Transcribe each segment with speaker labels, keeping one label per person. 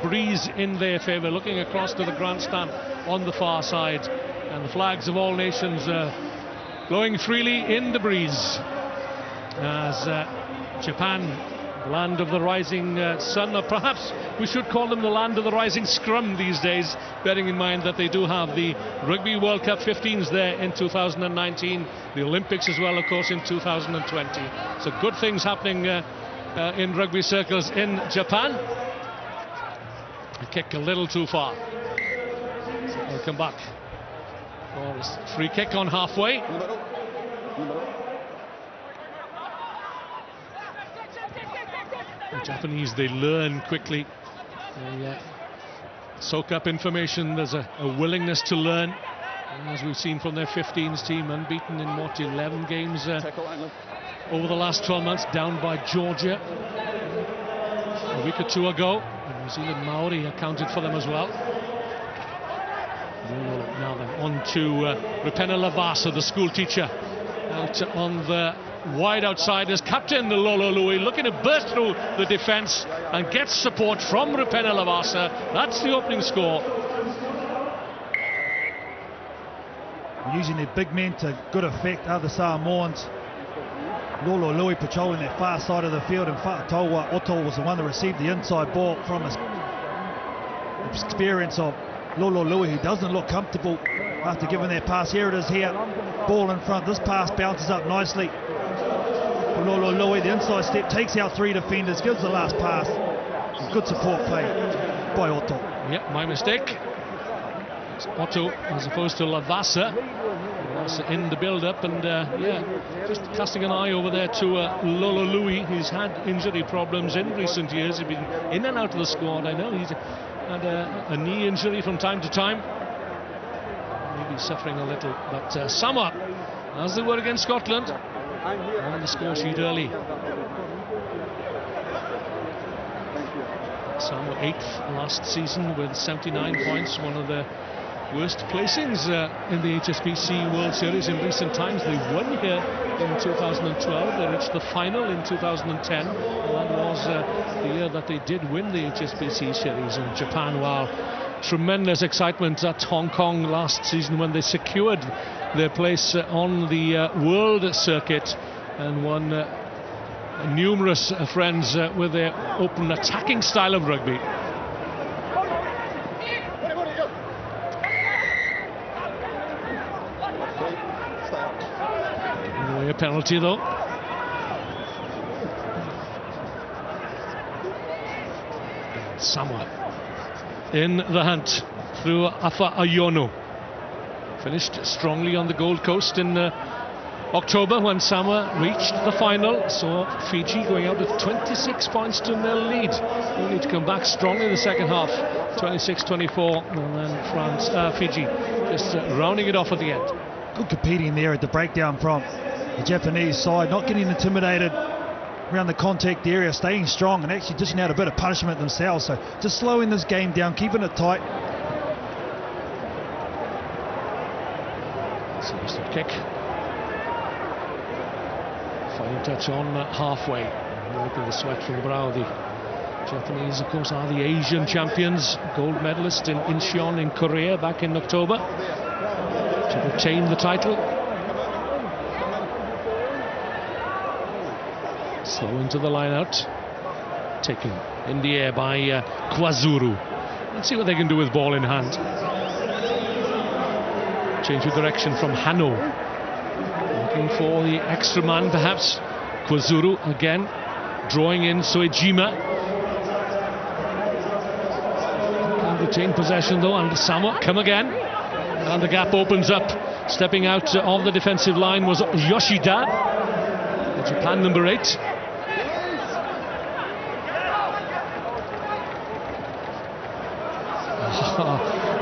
Speaker 1: breeze in their favour. Looking across to the grandstand on the far side, and the flags of all nations blowing freely in the breeze as Japan, land of the rising sun, or perhaps we should call them the land of the rising scrum these days, bearing in mind that they do have the Rugby World Cup 15s there in 2019, the Olympics as well, of course, in 2020. So good things happening in rugby circles in Japan. A kick a little too far. So they'll come back. Free kick on halfway. The Japanese, they learn quickly. They soak up information. There's a willingness to learn. And as we've seen from their 15s team, unbeaten in 11 games over the last 12 months, down by Georgia a week or two ago. And New Zealand Maori accounted for them as well. Now then, on to Rupena Lavasa, the school teacher, out on the wide outside as captain Lolo Lui, looking to burst through the defence and get support from Rupena Lavasa. That's the opening score.
Speaker 2: Using their big men to good effect are the Samoans. Lolo Lui patrolling that far side of the field, and Fa'atoa Oto was the one that received the inside ball from his experience of Lolo Lui, who doesn't look comfortable after giving that pass. Here it is here, ball in front. This pass bounces up nicely for Lolo Lui. The inside step takes out three defenders, gives the last pass. Good support play by Oto.
Speaker 1: Yep, my mistake. It's Oto as opposed to Lavasa. Lavasa in the build-up, and just casting an eye over there to Lolo Lui. He's had injury problems in recent years. He's been in and out of the squad. I know he's had a knee injury from time to time, maybe suffering a little, but Samoa, as they were against Scotland, on the score sheet early. Samoa 8th last season with 79 points, one of the worst placings in the HSBC World Series in recent times. They won here in 2012, they reached the final in 2010, and that was the year that they did win the HSBC Series. In Japan, wow, tremendous excitement at Hong Kong last season when they secured their place on the world circuit and won numerous friends with their open attacking style of rugby. A penalty though. Samoa in the hunt through Afa Ayono. Finished strongly on the Gold Coast in October when Samoa reached the final. Saw Fiji going out with 26 points to nil lead. Only to come back strongly in the second half, 26-24, and then Fiji just rounding it off at the end.
Speaker 2: Good competing there at the breakdown from the Japanese side, not getting intimidated around the contact area, staying strong and actually dishing out a bit of punishment themselves. So just slowing this game down, keeping it tight.
Speaker 1: Substitute kick. Final touch on halfway. Look at the sweat from the brow. The Japanese, of course, are the Asian champions, gold medalist in Incheon in Korea back in October to retain the title. Slow into the line out, taken in the air by Kwazuru. Let's see what they can do with ball in hand. Change of direction from Hano, looking for the extra man perhaps. Kwazuru again drawing in Soejima. And retain possession though, and Samoa come again, and the gap opens up. Stepping out of the defensive line was Yoshida, the Japan number 8.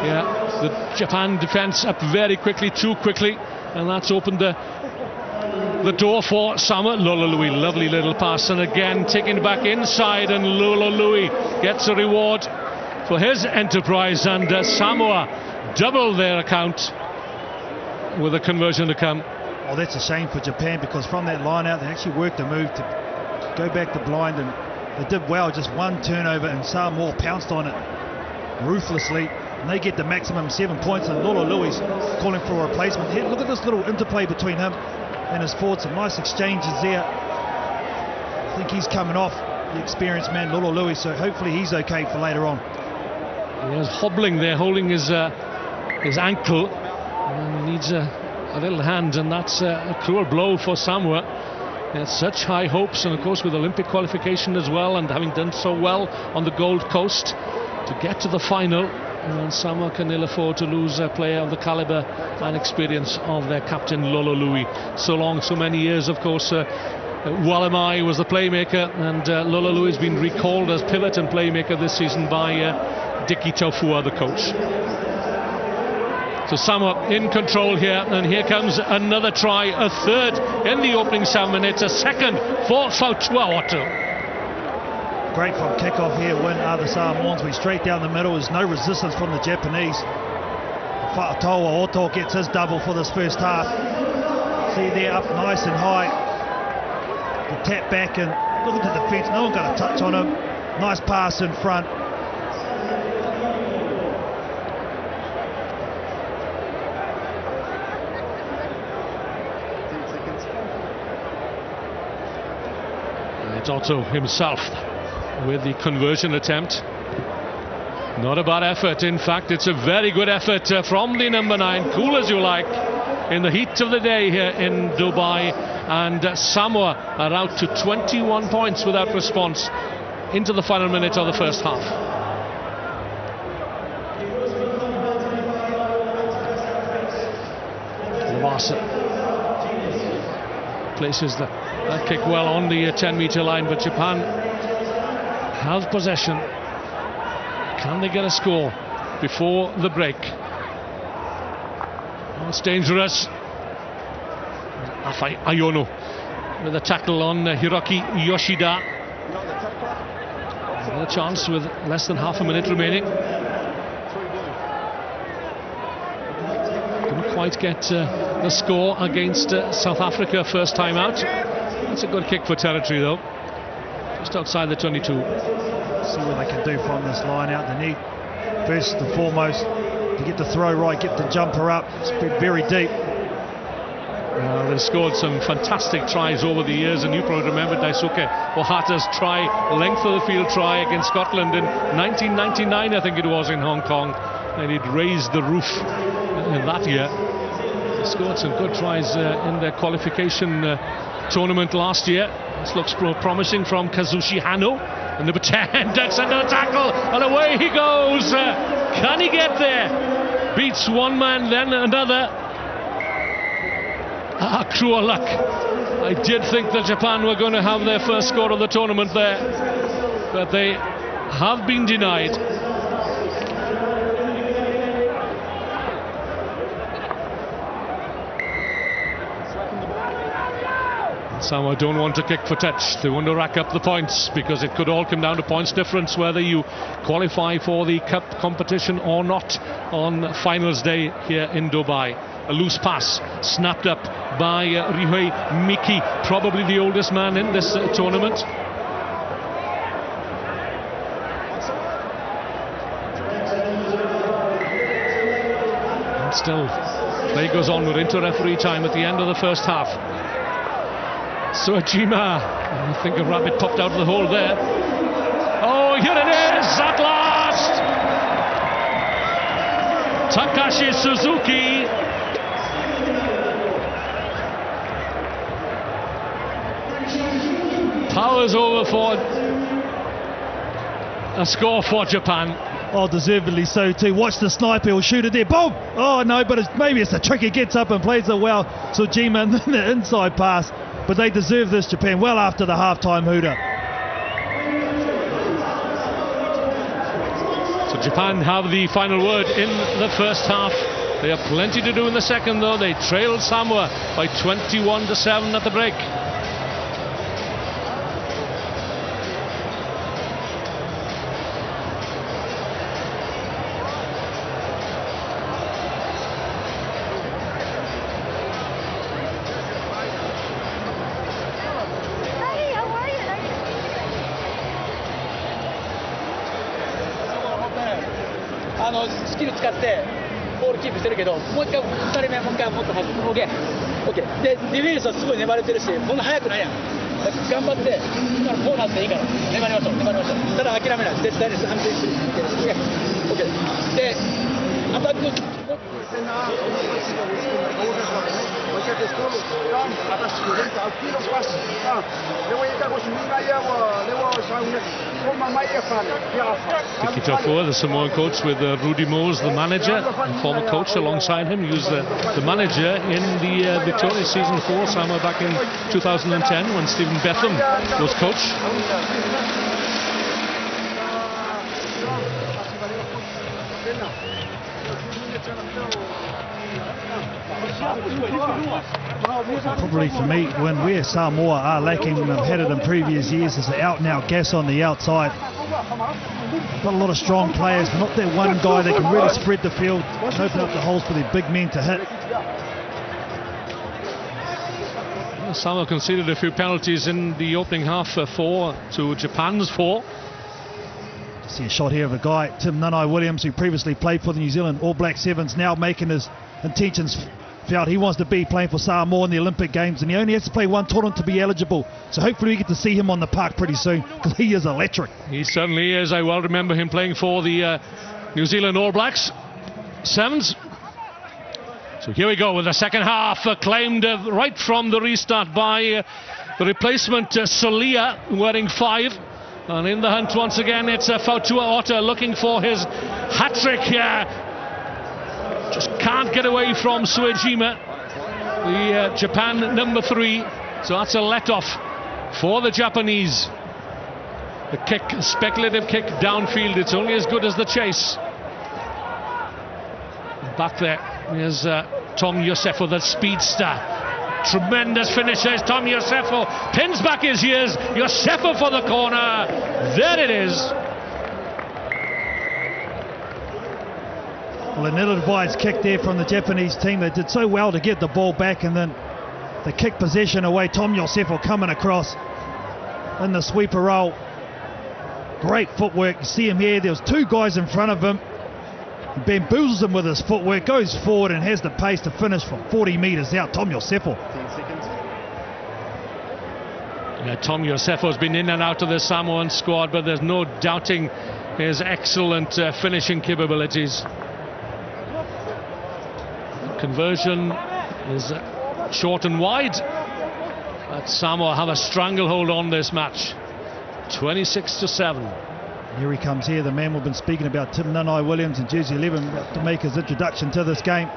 Speaker 1: Yeah, the Japan defence up very quickly, too quickly, and that's opened the door for Samoa. Lolo Lui, lovely little pass, and again taken back inside, and Lolo Lui gets a reward for his enterprise, and Samoa double their account with a conversion to come.
Speaker 2: Oh, that's a shame for Japan, because from that line out they actually worked a move to go back to blind and They did well, just one turnover, and Samoa pounced on it ruthlessly. And they get the maximum 7 points, and Lolo Louis calling for a replacement. Here, look at this little interplay between him and his forward. Some nice exchanges there. I think he's coming off, the experienced man, Lolo Louis, so hopefully he's okay for later on.
Speaker 1: He was hobbling there, holding his ankle, and he needs a little hand, and that's a cruel blow for Samoa. They had such high hopes, and of course with Olympic qualification as well, and having done so well on the Gold Coast to get to the final, and Samoa can ill afford to lose a player of the calibre and experience of their captain Lolo Louis. So long, so many years, of course. Walamai was the playmaker, and Lolo Louis has been recalled as pivot and playmaker this season by Diki Taufua, the coach. So Samoa in control here, and here comes another try, a third in the opening 7 minutes, a second for Fautuaotu.
Speaker 2: Great from kickoff here, win the Samoans. We straight down the middle, there's no resistance from the Japanese. Fautuaotu gets his double for this first half. See there, up nice and high. The tap back, and look at the defence, no one got a touch on him. Nice pass in front.
Speaker 1: It's Otto himself with the conversion attempt. Not a bad effort, in fact it's a very good effort from the number 9, cool as you like, in the heat of the day here in Dubai. And Samoa are out to 21 points without response into the final minute of the first half. Lavasa places that kick well on the 10-meter line, but Japan have possession. Can they get a score before the break? Oh, it's dangerous. Afai Ayono with a tackle on Hiroki Yoshida. Another chance with less than half a minute remaining. Couldn't quite get the score against South Africa first time out. That's a good kick for territory though, just outside the 22.
Speaker 2: See what they can do from this line out. They need first and foremost to get the throw right, get the jumper up. It's been very deep.
Speaker 1: They've scored some fantastic tries over the years, and you probably remember Daisuke Ohata's try, length of the field try against Scotland in 1999, I think it was, in Hong Kong, and he'd raised the roof in that year. They scored some good tries in their qualification tournament last year. This looks promising from Kazushi Hano, and number 10 ducks under the tackle, and away he goes. Can he get there? Beats one man, then another. Cruel luck. I did think that Japan were going to have their first score of the tournament there, but they have been denied. Samoa don't want to kick for touch. They want to rack up the points, because it could all come down to points difference whether you qualify for the cup competition or not on finals day here in Dubai. A loose pass snapped up by Rihei Miki, probably the oldest man in this tournament. And still, play goes on. We're into referee time at the end of the first half. Suajima, I think a rabbit popped out of the hole there. Oh, here it is at last! Takashi Suzuki. Powers over for a score for Japan.
Speaker 2: Oh, deservedly so too. Watch the sniper, he'll shoot it there. Boom! Oh no, but maybe it's the trick. He gets up and plays it well. Suajima, and then the inside pass. But they deserve this, Japan, well after the half-time hooter.
Speaker 1: So Japan have the final word in the first half. They have plenty to do in the second though. They trailed Samoa by 21-7 at the break.
Speaker 3: スキル使ってボールキープしてるけど、もう一回2人目もう一回もっと速く OK でディフェンスはすごい粘れてるし、こんな速くないやん。頑張って今のこうなっていいから粘りましょうただ諦めない、絶対です。安定してる OK でアタック
Speaker 1: Kick it off over the Samoan coach with Rudy Moores, the manager and former coach alongside him. He was the manager in the victorious season for Samoa back in 2010 when Stephen Betham was coach.
Speaker 2: Probably for me, when where Samoa are lacking and have had it in previous years, is the out-and-out gas on the outside. Got a lot of strong players, but not that one guy that can really spread the field and open up the holes for their big men to hit.
Speaker 1: Samoa conceded a few penalties in the opening half, 4 to Japan's 4.
Speaker 2: See a shot here of a guy, Tim Nanai-Williams, who previously played for the New Zealand All Black Sevens, now making his intentions felt. He wants to be playing for Samoa in the Olympic Games, and he only has to play one tournament to be eligible. So hopefully we get to see him on the park pretty soon, because he is electric.
Speaker 1: He certainly is. I well remember him playing for the New Zealand All Blacks Sevens. So here we go with the second half, claimed right from the restart by the replacement Solia, wearing 5. And in the hunt once again, it's Fautua Ota looking for his hat-trick here. Just can't get away from Suejima, the Japan number 3. So that's a let-off for the Japanese. The kick, speculative kick downfield, it's only as good as the chase. Back there is Tom Yosefo, the speedster. Tremendous finishes. Tom Yosefo pins back his ears. Yosefo for the corner. There it is.
Speaker 2: Well, an ill-advised kick there from the Japanese team. They did so well to get the ball back, and then the kick possession away. Tom Yosefo coming across in the sweeper roll. Great footwork. You see him here. There was 2 guys in front of him. He bamboozles him with his footwork, goes forward and has the pace to finish from 40 metres out. Tom Yosefo.
Speaker 3: 10 seconds.
Speaker 1: Yeah, Tom Yosefo's been in and out of the Samoan squad, but there's no doubting his excellent finishing capabilities. Conversion is short and wide, but Samoa have a stranglehold on this match. 26-7.
Speaker 2: Here he comes here, the man we've been speaking about, Tim Nanai-Williams in jersey 11, about to make his introduction to this game.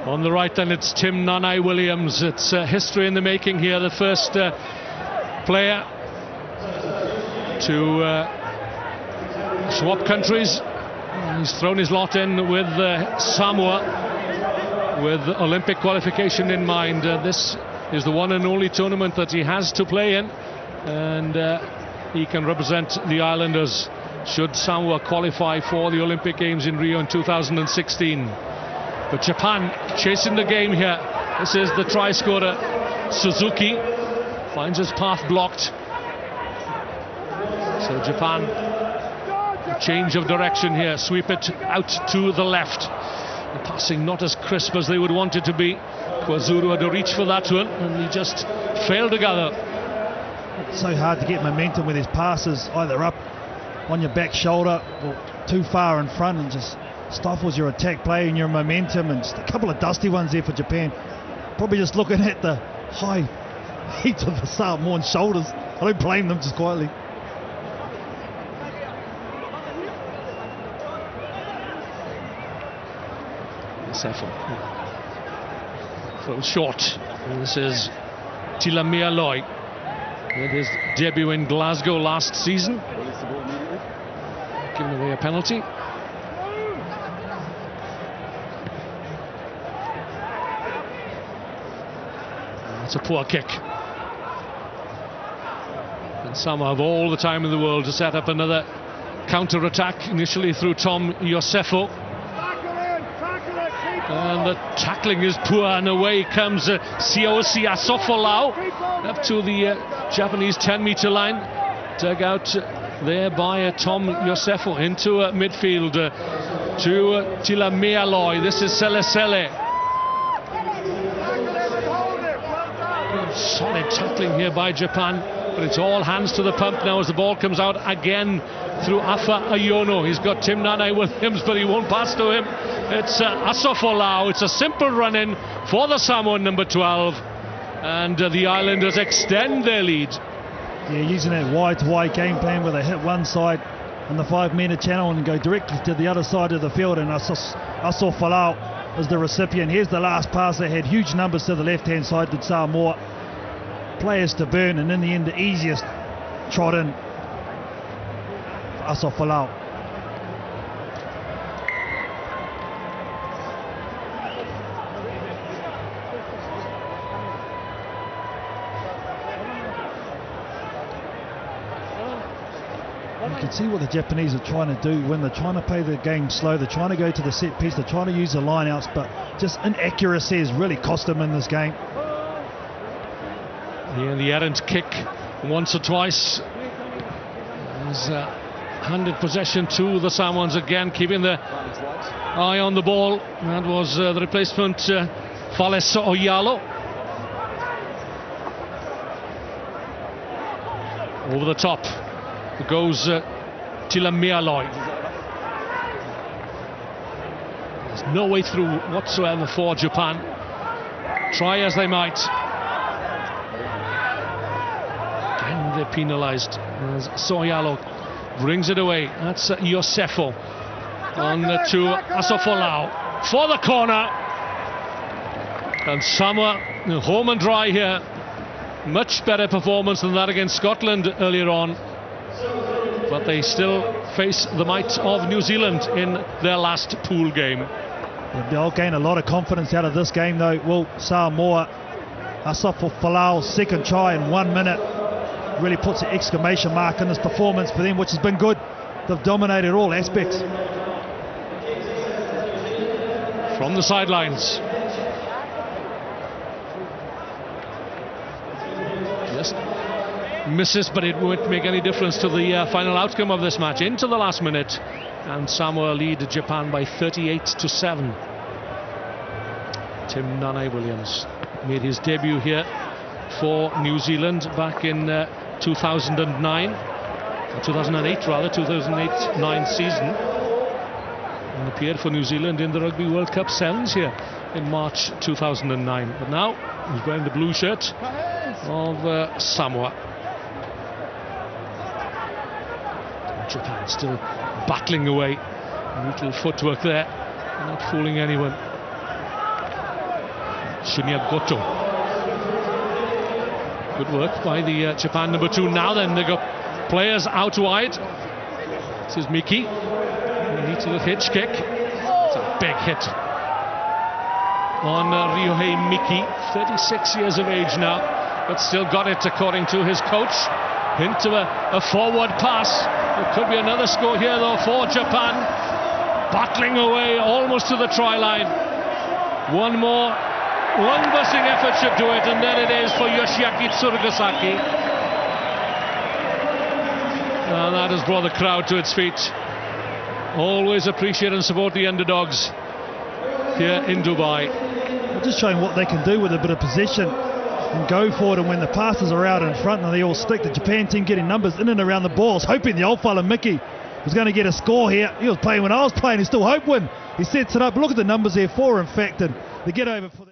Speaker 1: On the right then it's Tim Nanai-Williams. It's history in the making here. The first player to swap countries. He's thrown his lot in with Samoa with Olympic qualification in mind. This is the one and only tournament that he has to play in, and he can represent the Islanders should Samoa qualify for the Olympic Games in Rio in 2016. But Japan chasing the game here. This is the try scorer, Suzuki. Finds his path blocked. So Japan, a change of direction here. Sweep it out to the left. The passing not as crisp as they would want it to be. Kwazuru had to reach for that one, and he just failed to gather.
Speaker 2: It's so hard to get momentum with his passes, either up on your back shoulder or too far in front, and just stifles your attack play and your momentum. And just a couple of dusty ones there for Japan. Probably just looking at the high heat of the Samoan shoulders. I don't blame them, just quietly.
Speaker 1: Sefo throws short. And this is Tilamia Loy with his debut in Glasgow last season, giving away a penalty. That's a poor kick. And Samoa have all the time in the world to set up another counter-attack, initially through Tom Yosefo. And the tackling is poor, and away comes Siosi Asofolau up to the Japanese 10-meter line. Dug out there by Tom Yosefo into midfield to Tila Mealoi. This is Selesele. Solid tackling here by Japan, but it's all hands to the pump now as the ball comes out again through Afa Ayono. He's got Tim Nane Williams, but he won't pass to him. It's Asofolau. It's a simple run-in for the Samoan number 12, and the Islanders extend their lead.
Speaker 2: Yeah, using that wide-to-wide game plan where they hit one side on the 5-meter channel and go directly to the other side of the field, and Asofolau is the recipient. Here's the last pass. They had huge numbers to the left-hand side, did Samoa. Players to burn, and in the end the easiest trot in for Asofolau. You can see what the Japanese are trying to do when they're trying to play the game slow. They're trying to go to the set piece, they're trying to use the line-outs, but just inaccuracy has really cost them in this game.
Speaker 1: Yeah, the errant kick once or twice. There's handed possession to the Samoans again, keeping the eye on the ball. That was the replacement, Faleso Oyalo. Over the top goes Tila Mealoi. There's no way through whatsoever for Japan. Try as they might. Again, they're penalised as Soyalo brings it away. That's Yosefo on to Asofolau for the corner. And Samoa home and dry here. Much better performance than that against Scotland earlier on, but they still face the might of New Zealand in their last pool game.
Speaker 2: They'll gain a lot of confidence out of this game though. Will Samoa? Asofolau's second try in 1 minute really puts an exclamation mark in this performance for them, which has been good. They've dominated all aspects.
Speaker 1: From the sidelines, just misses, but it won't make any difference to the final outcome of this match. Into the last minute, and Samoa lead Japan by 38-7. Tim Nane Williams made his debut here for New Zealand back in 2008 rather, 2008-9 season, and appeared for New Zealand in the Rugby World Cup sevens here in March 2009. But now he's wearing the blue shirt of Samoa. Japan still battling away. Little footwork there, not fooling anyone. Shinya Goto. Good work by the Japan number 2. Now then, they got players out wide. This is Miki. Neat little hitch kick. It's a big hit on Ryohei Miki, 36 years of age now, but still got it according to his coach. Into a forward pass. It could be another score here though for Japan. Battling away almost to the try line. One more lung-busting effort should do it, and then it is for Yoshiaki Tsurugasaki. And that has brought the crowd to its feet. Always appreciate and support the underdogs here in Dubai.
Speaker 2: They're just showing what they can do with a bit of possession and go for it, and when the passes are out in front and they all stick, the Japan team getting numbers in and around the balls, hoping the old fella Mickey was going to get a score here. He was playing when I was playing, he still hoped win. He sets it up, look at the numbers there, 4 in fact, and they get over for the